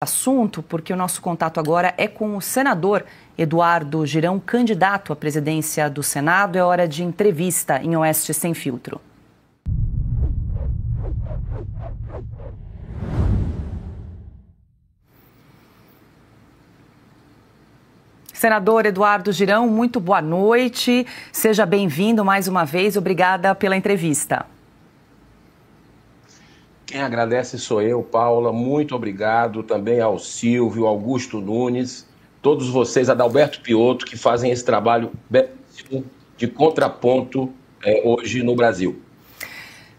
Assunto, porque o nosso contato agora é com o senador Eduardo Girão, candidato à presidência do Senado. É hora de entrevista em Oeste Sem Filtro. Senador Eduardo Girão, muito boa noite. Seja bem-vindo mais uma vez. Obrigada pela entrevista. Quem agradece sou eu, Paula. Muito obrigado também ao Silvio, Augusto Nunes, todos vocês, Adalberto Piotto, que fazem esse trabalho belíssimo de contraponto hoje no Brasil.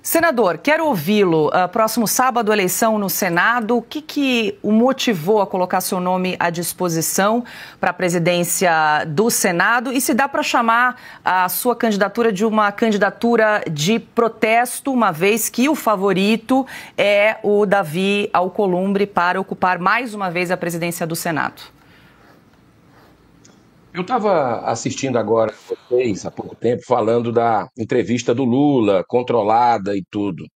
Senador, quero ouvi-lo. Próximo sábado, eleição no Senado. O que o motivou a colocar seu nome à disposição para a presidência do Senado? E se dá para chamar a sua candidatura de uma candidatura de protesto, uma vez que o favorito é o Davi Alcolumbre para ocupar mais uma vez a presidência do Senado? Eu estava assistindo agora vocês, há pouco tempo, falando da entrevista do Lula, controlada e tudo.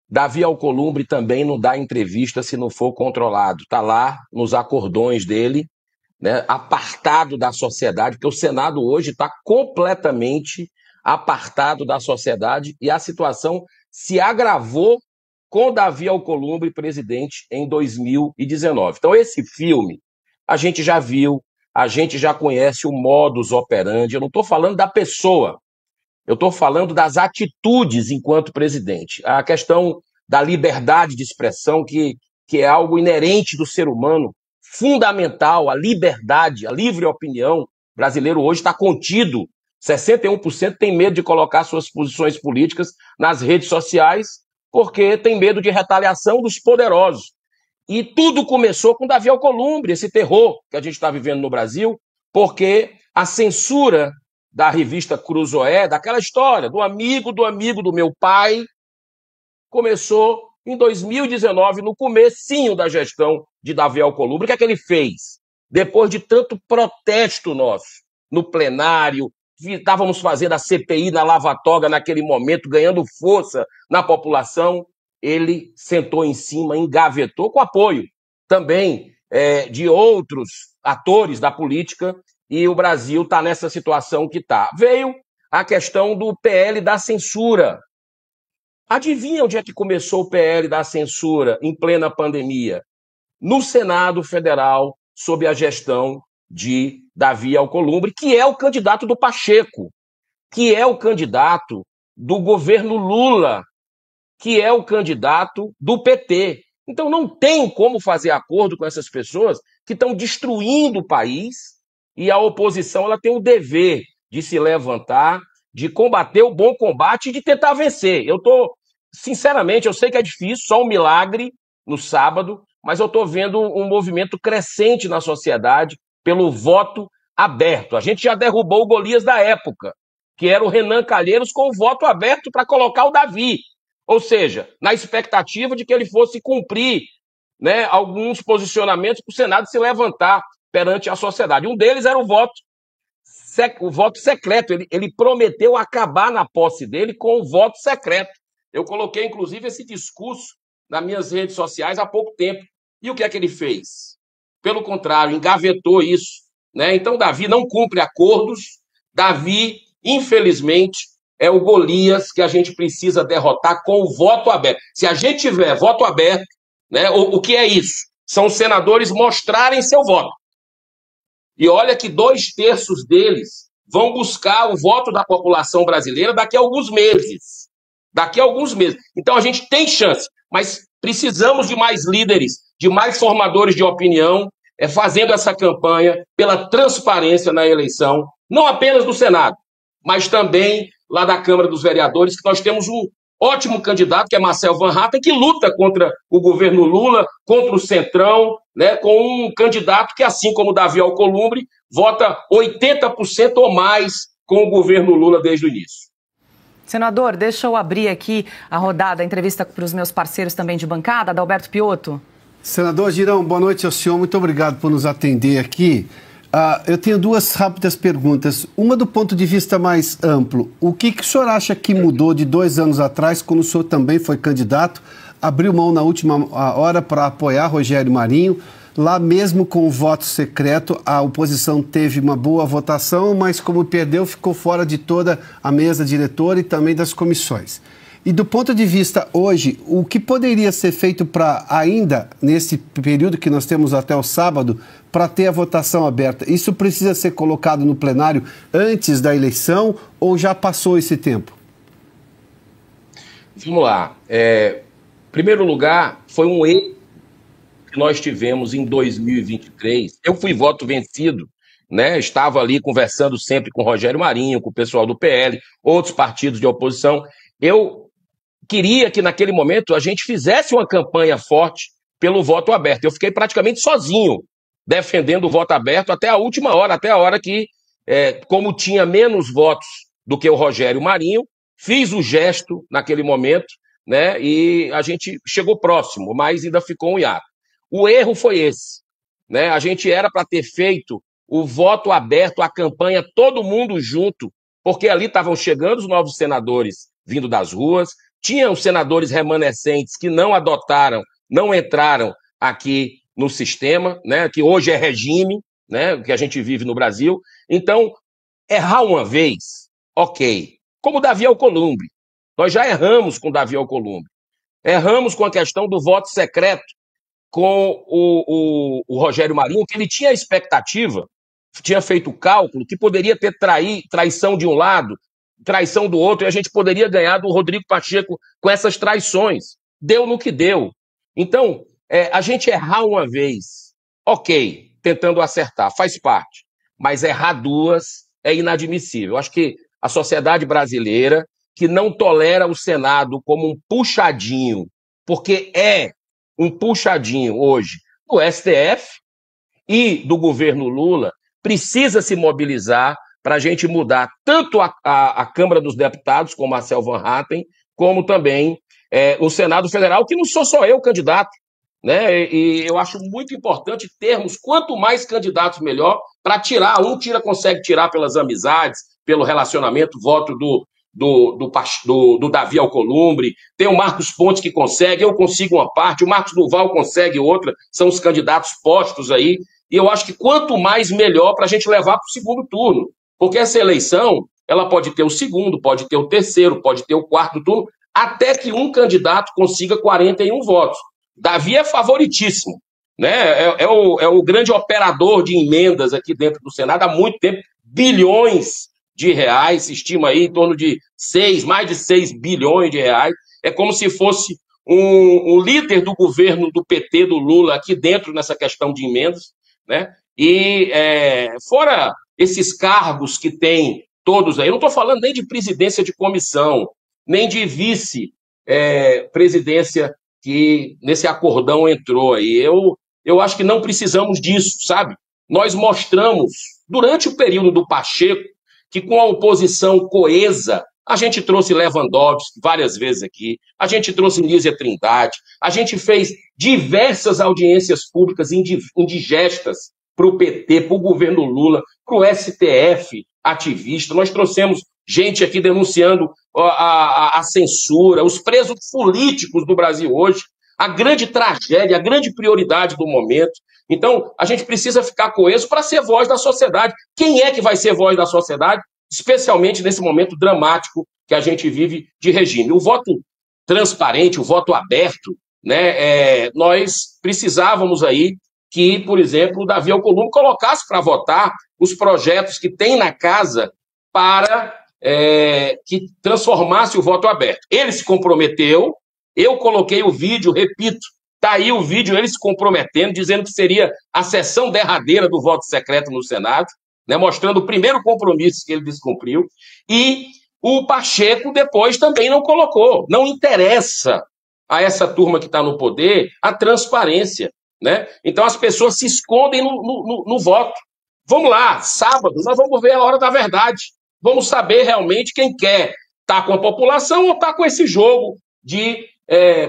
Davi Alcolumbre também não dá entrevista se não for controlado. Está lá nos acordões dele, né, apartado da sociedade, porque o Senado hoje está completamente apartado da sociedade e a situação se agravou com Davi Alcolumbre presidente em 2019. Então esse filme a gente já viu, a gente já conhece o modus operandi. Eu não estou falando da pessoa, eu estou falando das atitudes enquanto presidente. A questão da liberdade de expressão, que é algo inerente do ser humano, fundamental, a liberdade, a livre opinião. O brasileiro hoje está contido. 61% tem medo de colocar suas posições políticas nas redes sociais porque tem medo de retaliação dos poderosos. E tudo começou com Davi Alcolumbre, esse terror que a gente está vivendo no Brasil, porque a censura da revista Cruzoé, daquela história do amigo do meu pai, começou em 2019, no comecinho da gestão de Davi Alcolumbre. O que é que ele fez? Depois de tanto protesto nosso, no plenário, estávamos fazendo a CPI na Lava Toga naquele momento, ganhando força na população, ele sentou em cima, engavetou, com apoio também de outros atores da política, e o Brasil está nessa situação que está. Veio a questão do PL da censura. Adivinha onde é que começou o PL da censura em plena pandemia? No Senado Federal, sob a gestão de Davi Alcolumbre, que é o candidato do Pacheco, que é o candidato do governo Lula, que é o candidato do PT. Então não tem como fazer acordo com essas pessoas que estão destruindo o país, e a oposição ela tem o dever de se levantar, de combater o bom combate e de tentar vencer. Sinceramente, eu sei que é difícil, só um milagre no sábado, mas eu estou vendo um movimento crescente na sociedade pelo voto aberto. A gente já derrubou o Golias da época, que era o Renan Calheiros, com o voto aberto para colocar o Davi. Ou seja, na expectativa de que ele fosse cumprir, né, alguns posicionamentos para o Senado se levantar perante a sociedade. Um deles era o voto secreto. Ele prometeu acabar na posse dele com o voto secreto. Eu coloquei, inclusive, esse discurso nas minhas redes sociais há pouco tempo. E o que é que ele fez? Pelo contrário, engavetou isso, né? Então, Davi não cumpre acordos. Davi, infelizmente, é o Golias que a gente precisa derrotar com o voto aberto. Se a gente tiver voto aberto, né, o que é isso? São os senadores mostrarem seu voto. E olha que 2/3 deles vão buscar o voto da população brasileira daqui a alguns meses. Daqui a alguns meses. Então a gente tem chance, mas precisamos de mais líderes, de mais formadores de opinião, fazendo essa campanha pela transparência na eleição, não apenas do Senado, mas também lá da Câmara dos Vereadores, que nós temos um ótimo candidato, que é Marcel Van Hatten, que luta contra o governo Lula, contra o Centrão, né, com um candidato que, assim como Davi Alcolumbre, vota 80% ou mais com o governo Lula desde o início. Senador, deixa eu abrir aqui a rodada, a entrevista para os meus parceiros também de bancada, Adalberto Piotto. Senador Girão, boa noite ao senhor, muito obrigado por nos atender aqui. Eu tenho duas rápidas perguntas. Uma do ponto de vista mais amplo. O que o senhor acha que mudou de 2 anos atrás, quando o senhor também foi candidato, abriu mão na última hora para apoiar Rogério Marinho. Lá mesmo com o voto secreto, a oposição teve uma boa votação, mas como perdeu, ficou fora de toda a mesa diretora e também das comissões. E do ponto de vista hoje, o que poderia ser feito para ainda, nesse período que nós temos até o sábado, para ter a votação aberta? Isso precisa ser colocado no plenário antes da eleição ou já passou esse tempo? Vamos lá. Em primeiro lugar, foi um erro que nós tivemos em 2023. Eu fui voto vencido, né? Estava ali conversando sempre com o Rogério Marinho, com o pessoal do PL, outros partidos de oposição. Eu queria que naquele momento a gente fizesse uma campanha forte pelo voto aberto. Eu fiquei praticamente sozinho defendendo o voto aberto até a última hora, até a hora que, como tinha menos votos do que o Rogério Marinho, fiz o gesto naquele momento, né? E a gente chegou próximo, mas ainda ficou um hiato. O erro foi esse, né? A gente era para ter feito o voto aberto, a campanha, todo mundo junto, porque ali estavam chegando os novos senadores vindo das ruas, tinham senadores remanescentes que não adotaram, não entraram aqui no sistema, né? Que hoje é regime, né? Que a gente vive no Brasil. Então, errar uma vez, ok. Como Davi Alcolumbre. Nós já erramos com Davi Alcolumbre. Erramos com a questão do voto secreto com o Rogério Marinho, que ele tinha a expectativa, tinha feito o cálculo, que poderia ter traição de um lado, traição do outro, e a gente poderia ganhar do Rodrigo Pacheco com essas traições. Deu no que deu. Então, a gente errar uma vez, ok, tentando acertar, faz parte, mas errar duas é inadmissível. Eu acho que a sociedade brasileira, que não tolera o Senado como um puxadinho, porque é um puxadinho hoje do STF e do governo Lula, precisa se mobilizar para a gente mudar tanto a Câmara dos Deputados, com Marcel Van Hatten, como também o Senado Federal, que não sou só eu candidato, né? E eu acho muito importante termos quanto mais candidatos melhor para tirar. Consegue tirar pelas amizades, pelo relacionamento, voto do Davi Alcolumbre, tem o Marcos Pontes que consegue, eu consigo uma parte, o Marcos Duval consegue outra, são os candidatos postos aí, e eu acho que quanto mais melhor para a gente levar para o segundo turno, porque essa eleição, ela pode ter o segundo, pode ter o terceiro, pode ter o quarto turno, até que um candidato consiga 41 votos. Davi é favoritíssimo, né? É o grande operador de emendas aqui dentro do Senado há muito tempo, bilhões de reais, se estima aí em torno de mais de 6 bilhões de reais. É como se fosse um líder do governo do PT, do Lula, aqui dentro nessa questão de emendas, né? E fora esses cargos que tem todos aí, eu não estou falando nem de presidência de comissão, nem de vice-presidência que nesse acordão entrou aí. Eu acho que não precisamos disso, sabe? Nós mostramos, durante o período do Pacheco, que com a oposição coesa, a gente trouxe Lewandowski várias vezes aqui, a gente trouxe Nízia Trindade, a gente fez diversas audiências públicas indigestas para o PT, para o governo Lula, para o STF ativista. Nós trouxemos gente aqui denunciando a censura, os presos políticos do Brasil hoje, a grande tragédia, a grande prioridade do momento. Então, a gente precisa ficar coeso para ser voz da sociedade. Quem é que vai ser voz da sociedade? Especialmente nesse momento dramático que a gente vive de regime. O voto transparente, o voto aberto, né? Nós precisávamos aí que, por exemplo, o Davi Alcolumbre colocasse para votar os projetos que tem na casa para que transformasse o voto aberto. Ele se comprometeu, eu coloquei o vídeo, repito, está aí o vídeo, ele se comprometendo, dizendo que seria a sessão derradeira do voto secreto no Senado, né, mostrando o primeiro compromisso que ele descumpriu, e o Pacheco depois também não colocou. Não interessa a essa turma que está no poder a transparência, né? Então as pessoas se escondem no voto. Vamos lá, sábado, nós vamos ver a hora da verdade. Vamos saber realmente quem quer estar com a população ou estar com esse jogo de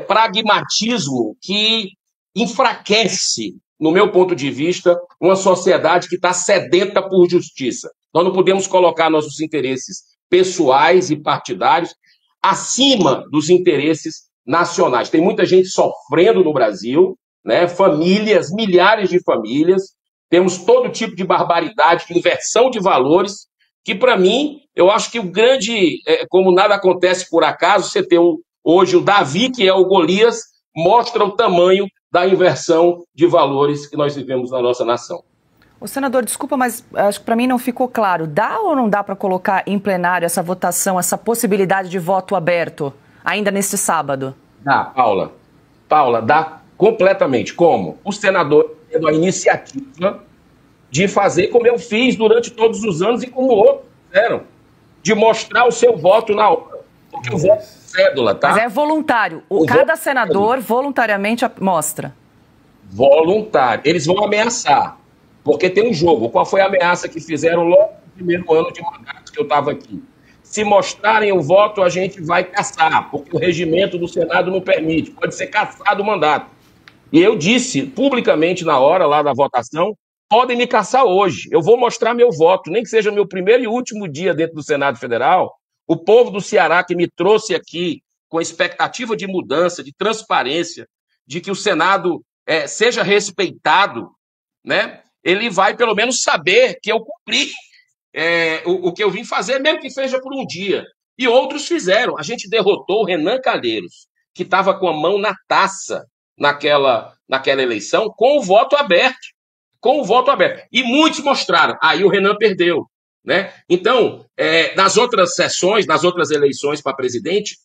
pragmatismo que enfraquece, no meu ponto de vista, uma sociedade que está sedenta por justiça. Nós não podemos colocar nossos interesses pessoais e partidários acima dos interesses nacionais. Tem muita gente sofrendo no Brasil, né? Famílias, milhares de famílias. Temos todo tipo de barbaridade, de inversão de valores, que, para mim, eu acho que o grande, como nada acontece por acaso, você tem hoje o Davi, que é o Golias, mostra o tamanho da inversão de valores que nós vivemos na nossa nação. O senador, desculpa, mas acho que para mim não ficou claro. Dá ou não dá para colocar em plenário essa votação, essa possibilidade de voto aberto, ainda neste sábado? Dá, Paula. Paula, dá completamente. Como? O senador tendo a iniciativa de fazer como eu fiz durante todos os anos e como outros fizeram, de mostrar o seu voto na hora. Porque o voto é cédula, tá? Mas é voluntário. Cada senador voluntariamente mostra. Voluntário. Eles vão ameaçar. Porque tem um jogo. Qual foi a ameaça que fizeram logo no primeiro ano de mandato que eu estava aqui? Se mostrarem o voto, a gente vai caçar, porque o regimento do Senado não permite. Pode ser caçado o mandato. E eu disse publicamente na hora lá da votação, podem me caçar hoje. Eu vou mostrar meu voto, nem que seja meu primeiro e último dia dentro do Senado Federal. O povo do Ceará que me trouxe aqui com expectativa de mudança, de transparência, de que o Senado seja respeitado, né? Ele vai, pelo menos, saber que eu cumpri o que eu vim fazer, mesmo que seja por um dia. E outros fizeram. A gente derrotou o Renan Calheiros, que estava com a mão na taça naquela eleição, com o voto aberto. Com o voto aberto. E muitos mostraram. Aí o Renan perdeu. Né? Então, nas outras sessões, nas outras eleições para presidente,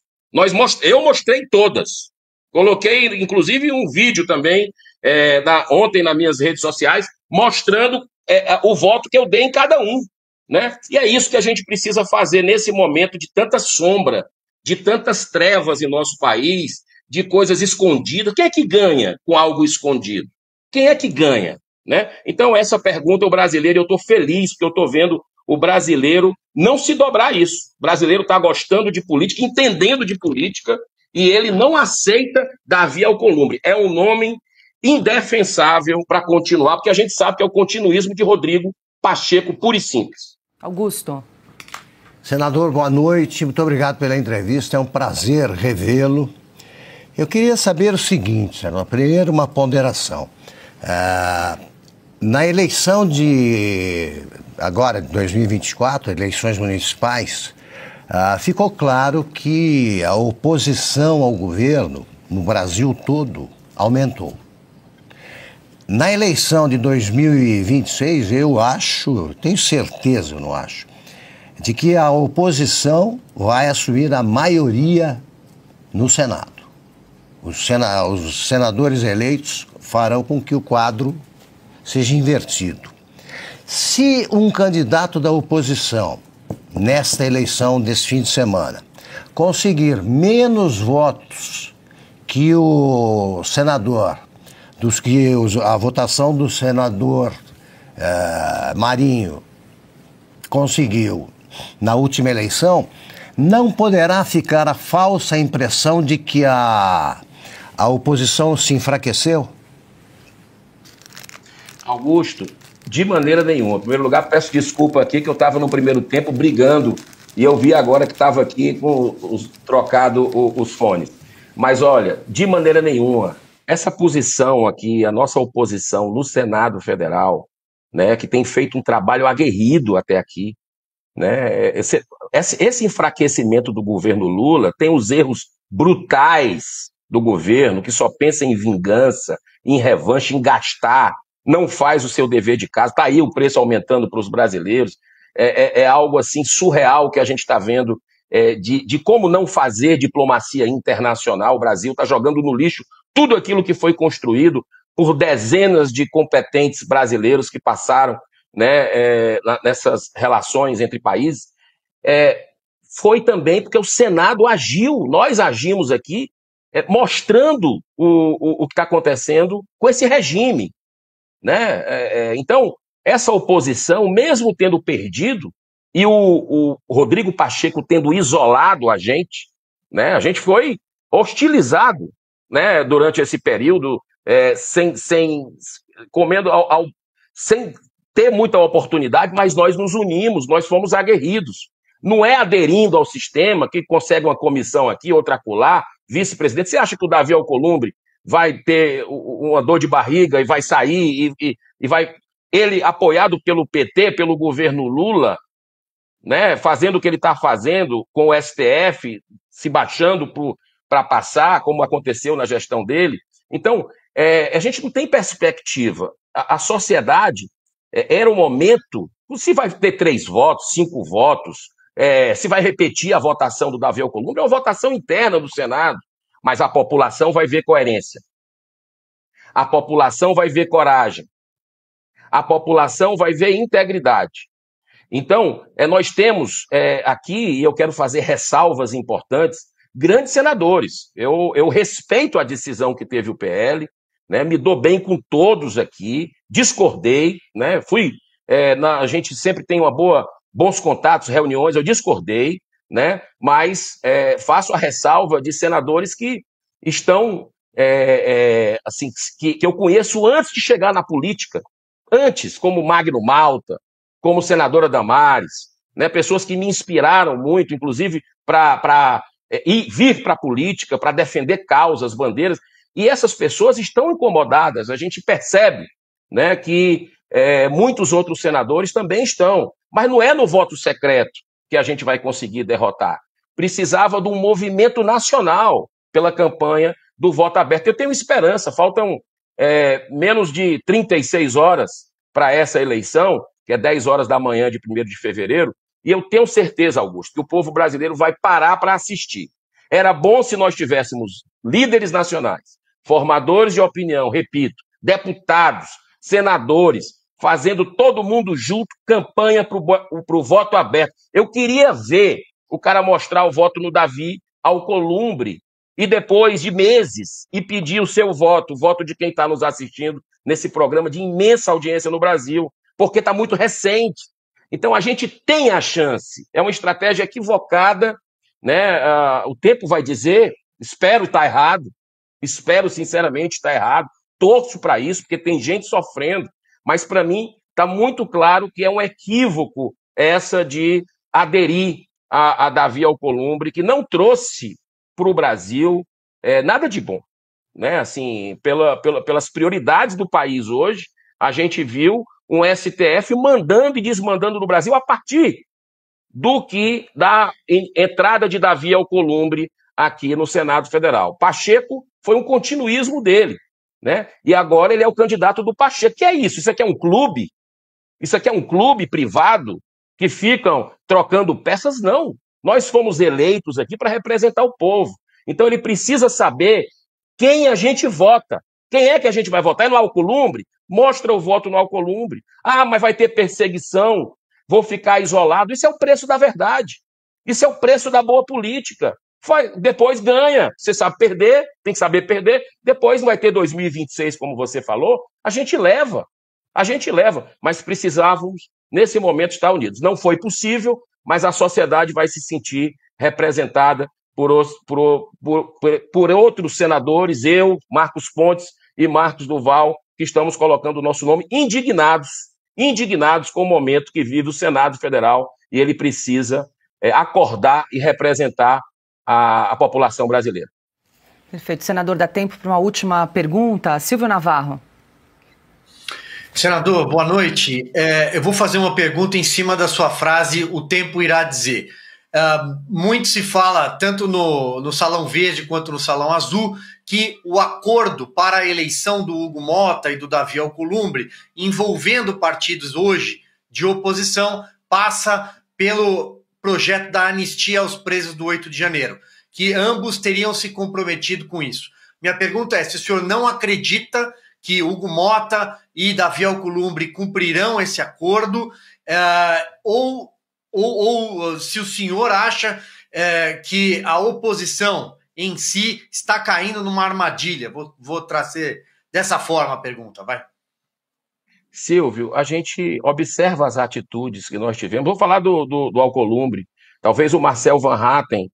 eu mostrei todas. Coloquei, inclusive, um vídeo também ontem nas minhas redes sociais, mostrando o voto que eu dei em cada um. Né? E é isso que a gente precisa fazer nesse momento de tanta sombra, de tantas trevas em nosso país, de coisas escondidas. Quem é que ganha com algo escondido? Quem é que ganha? Né? Então, essa pergunta, o brasileiro, eu estou feliz, porque eu estou vendo o brasileiro não se dobrar a isso. O brasileiro está gostando de política, entendendo de política, e ele não aceita Davi Alcolumbre. É um nome indefensável para continuar, porque a gente sabe que é o continuismo de Rodrigo Pacheco, puro e simples. Augusto. Senador, boa noite. Muito obrigado pela entrevista. É um prazer revê-lo. Eu queria saber o seguinte, senador. Primeiro, uma ponderação. Na eleição de agora, de 2024, eleições municipais, ficou claro que a oposição ao governo no Brasil todo aumentou. Na eleição de 2026, eu acho, tenho certeza, eu não acho, de que a oposição vai assumir a maioria no Senado. Os senadores eleitos farão com que o quadro seja invertido. Se um candidato da oposição, nesta eleição desse fim de semana, conseguir menos votos que o senador, a votação do senador Marinho conseguiu na última eleição, não poderá ficar a falsa impressão de que a oposição se enfraqueceu? Augusto, de maneira nenhuma. Em primeiro lugar, peço desculpa aqui que eu estava no primeiro tempo brigando e eu vi agora que estava aqui com trocado os fones. Mas olha, de maneira nenhuma. Essa posição aqui, a nossa oposição no Senado Federal, né, que tem feito um trabalho aguerrido até aqui, né, esse enfraquecimento do governo Lula tem os erros brutais do governo, que só pensa em vingança, em revanche, em gastar, não faz o seu dever de casa, está aí o preço aumentando para os brasileiros, é algo assim surreal que a gente está vendo, de como não fazer diplomacia internacional. O Brasil está jogando no lixo tudo aquilo que foi construído por dezenas de competentes brasileiros que passaram, né, nessas relações entre países. Foi também porque o Senado agiu, nós agimos aqui, mostrando o que está acontecendo com esse regime. Né? Então, essa oposição, mesmo tendo perdido, e o Rodrigo Pacheco tendo isolado a gente, né? A gente foi hostilizado, né, durante esse período, sem ter muita oportunidade, mas nós nos unimos, nós fomos aguerridos. Não é aderindo ao sistema que consegue uma comissão aqui, outra acolá, vice-presidente. Você acha que o Davi Alcolumbre vai ter uma dor de barriga e vai sair e vai... Ele, apoiado pelo PT, pelo governo Lula, né, fazendo o que ele está fazendo com o STF, se baixando para passar, como aconteceu na gestão dele. Então, a gente não tem perspectiva. A sociedade, era um momento, se vai ter 3 votos, 5 votos, se vai repetir a votação do Davi Alcolumbre, é uma votação interna do Senado, mas a população vai ver coerência. A população vai ver coragem. A população vai ver integridade. Então, nós temos aqui, e eu quero fazer ressalvas importantes, grandes senadores. Eu respeito a decisão que teve o PL, né, me dou bem com todos aqui, discordei, né, a gente sempre tem bons contatos, reuniões, eu discordei, né, mas faço a ressalva de senadores que estão, assim, que eu conheço antes de chegar na política, antes, como Magno Malta, como senadora Damares, né, pessoas que me inspiraram muito, inclusive para vir para a política, para defender causas, bandeiras, e essas pessoas estão incomodadas, a gente percebe, né, que muitos outros senadores também estão, mas não é no voto secreto que a gente vai conseguir derrotar. Precisava de um movimento nacional pela campanha do voto aberto. Eu tenho esperança, faltam menos de 36 horas para essa eleição, que é 10 horas da manhã de 1º de fevereiro, e eu tenho certeza, Augusto, que o povo brasileiro vai parar para assistir. Era bom se nós tivéssemos líderes nacionais, formadores de opinião, repito, deputados, senadores, fazendo todo mundo junto campanha para o voto aberto. Eu queria ver o cara mostrar o voto no Davi Alcolumbre e depois de meses e pedir o seu voto, o voto de quem está nos assistindo nesse programa de imensa audiência no Brasil, porque está muito recente. Então a gente tem a chance, é uma estratégia equivocada, né? O tempo vai dizer, espero estar errado, espero sinceramente estar errado, torço para isso, porque tem gente sofrendo, mas para mim está muito claro que é um equívoco essa de aderir a Davi Alcolumbre, que não trouxe para o Brasil nada de bom, né? Assim, pelas prioridades do país hoje, a gente viu um STF mandando e desmandando no Brasil a partir da entrada de Davi Alcolumbre aqui no Senado Federal. Pacheco foi um continuismo dele, né? E agora ele é o candidato do Pacheco. Que é isso? Isso aqui é um clube? Isso aqui é um clube privado que ficam trocando peças? Não. Nós fomos eleitos aqui para representar o povo. Então ele precisa saber quem a gente vota. Quem é que a gente vai votar? É no Alcolumbre? Mostra o voto no Alcolumbre. Ah, mas vai ter perseguição, vou ficar isolado. Isso é o preço da verdade. Isso é o preço da boa política. Depois ganha. Você sabe perder, tem que saber perder. Depois não vai ter 2026, como você falou. A gente leva. Mas precisávamos, nesse momento, estar unidos. Não foi possível, mas a sociedade vai se sentir representada por outros senadores, eu, Marcos Pontes e Marcos Duval, que estamos colocando o nosso nome, indignados com o momento que vive o Senado Federal, e ele precisa acordar e representar a população brasileira. Perfeito. Senador, dá tempo para uma última pergunta. Silvio Navarro. Senador, boa noite. Eu vou fazer uma pergunta em cima da sua frase, o tempo irá dizer. Muito se fala, tanto no Salão Verde quanto no Salão Azul, que o acordo para a eleição do Hugo Motta e do Davi Alcolumbre, envolvendo partidos hoje de oposição, passa pelo projeto da anistia aos presos do 8 de janeiro, que ambos teriam se comprometido com isso. Minha pergunta é, se o senhor não acredita que Hugo Motta e Davi Alcolumbre cumprirão esse acordo, ou se o senhor acha que a oposição em si está caindo numa armadilha. Vou trazer dessa forma a pergunta, vai. Silvio, a gente observa as atitudes que nós tivemos. Vou falar do Alcolumbre. Talvez o Marcel Van Hatten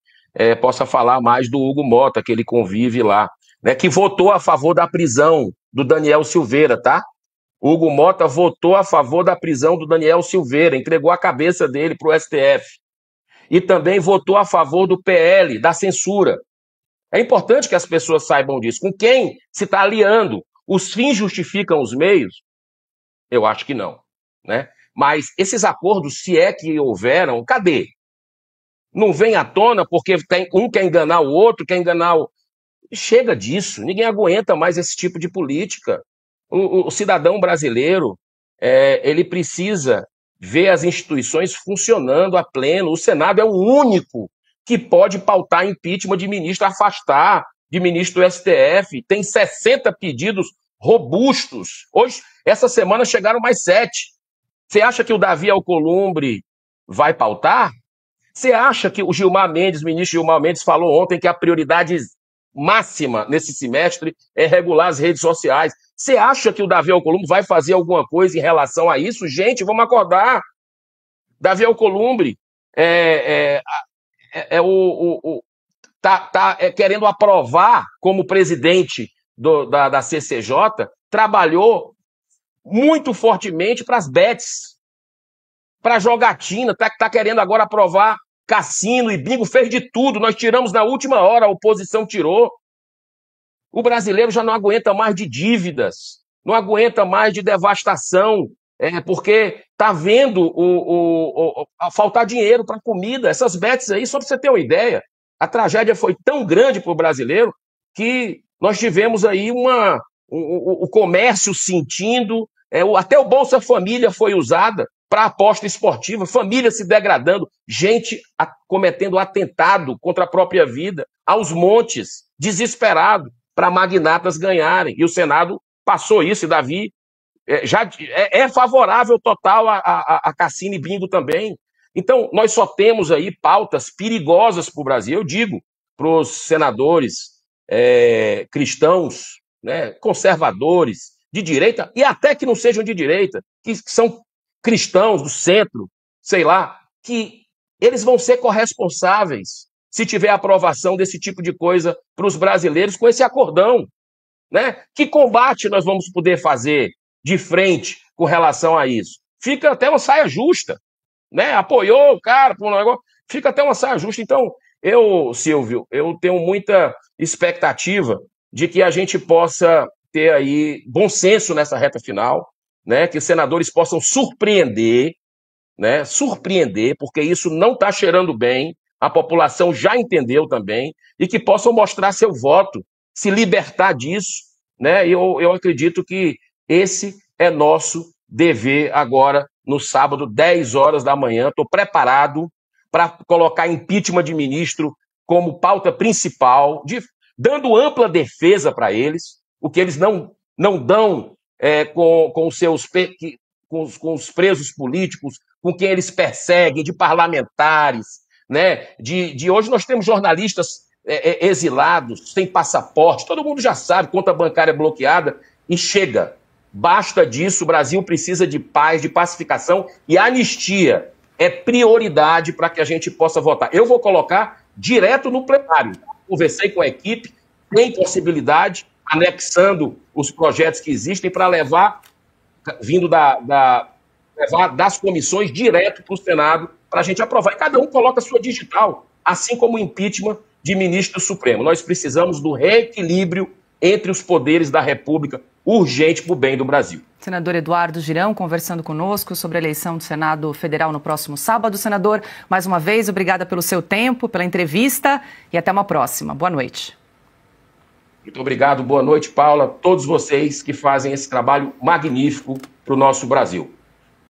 possa falar mais do Hugo Motta, que ele convive lá, né, que votou a favor da prisão do Daniel Silveira, tá? O Hugo Motta votou a favor da prisão do Daniel Silveira, entregou a cabeça dele para o STF. E também votou a favor do PL, da censura. É importante que as pessoas saibam disso. Com quem se está aliando? Os fins justificam os meios? Eu acho que não, né? Mas esses acordos, se é que houveram, cadê? Não vem à tona porque um quer enganar o outro, quer enganar o... Chega disso, ninguém aguenta mais esse tipo de política. O cidadão brasileiro, ele precisa ver as instituições funcionando a pleno. O Senado é o único que pode pautar impeachment de ministro, afastar de ministro do STF. Tem 60 pedidos robustos. Hoje, essa semana, chegaram mais 7. Você acha que o Davi Alcolumbre vai pautar? Você acha que o Gilmar Mendes, o ministro Gilmar Mendes, falou ontem que a prioridade máxima nesse semestre é regular as redes sociais? Você acha que o Davi Alcolumbre vai fazer alguma coisa em relação a isso? Gente, vamos acordar. Davi Alcolumbre tá querendo aprovar como presidente da CCJ, trabalhou muito fortemente para as bets, para jogatina, tá querendo agora aprovar cassino e bingo, fez de tudo, nós tiramos na última hora, a oposição tirou. O brasileiro já não aguenta mais de dívidas, não aguenta mais de devastação, porque está vendo faltar dinheiro para comida. Essas bets aí, só para você ter uma ideia, a tragédia foi tão grande para o brasileiro que nós tivemos aí o comércio sentindo, até o Bolsa Família foi usada para aposta esportiva, família se degradando, gente cometendo atentado contra a própria vida, aos montes, desesperado, para magnatas ganharem. E o Senado passou isso, e Davi já é favorável total a cassino e bingo também. Então, nós só temos aí pautas perigosas para o Brasil. Eu digo para os senadores cristãos, né, conservadores, de direita, e até que não sejam de direita, que são cristãos do centro, sei lá, que eles vão ser corresponsáveis se tiver aprovação desse tipo de coisa para os brasileiros com esse acordão, né? Que combate nós vamos poder fazer de frente com relação a isso? Fica até uma saia justa, né? Apoiou o cara por um negócio, fica até uma saia justa. Então, Silvio, eu tenho muita expectativa de que a gente possa ter aí bom senso nessa reta final, né? Que os senadores possam surpreender, né? Surpreender, porque isso não está cheirando bem, a população já entendeu também, e que possam mostrar seu voto, se libertar disso, né? Eu acredito que esse é nosso dever agora, no sábado, 10 horas da manhã. Estou preparado para colocar impeachment de ministro como pauta principal, dando ampla defesa para eles, o que eles não dão com os presos políticos, com quem eles perseguem, de parlamentares, né? Hoje nós temos jornalistas exilados, sem passaporte, todo mundo já sabe, conta bancária bloqueada, e chega. Basta disso, o Brasil precisa de paz, de pacificação, e a anistia é prioridade para que a gente possa votar. Eu vou colocar direto no plenário. Conversei com a equipe, tem possibilidade, anexando os projetos que existem para levar, vindo levar das comissões direto para o Senado, para a gente aprovar. E cada um coloca a sua digital, assim como o impeachment de ministro supremo. Nós precisamos do reequilíbrio entre os poderes da República, urgente para o bem do Brasil. Senador Eduardo Girão, conversando conosco sobre a eleição do Senado Federal no próximo sábado. Senador, mais uma vez, obrigada pelo seu tempo, pela entrevista, e até uma próxima. Boa noite. Muito obrigado, boa noite, Paula, todos vocês que fazem esse trabalho magnífico para o nosso Brasil.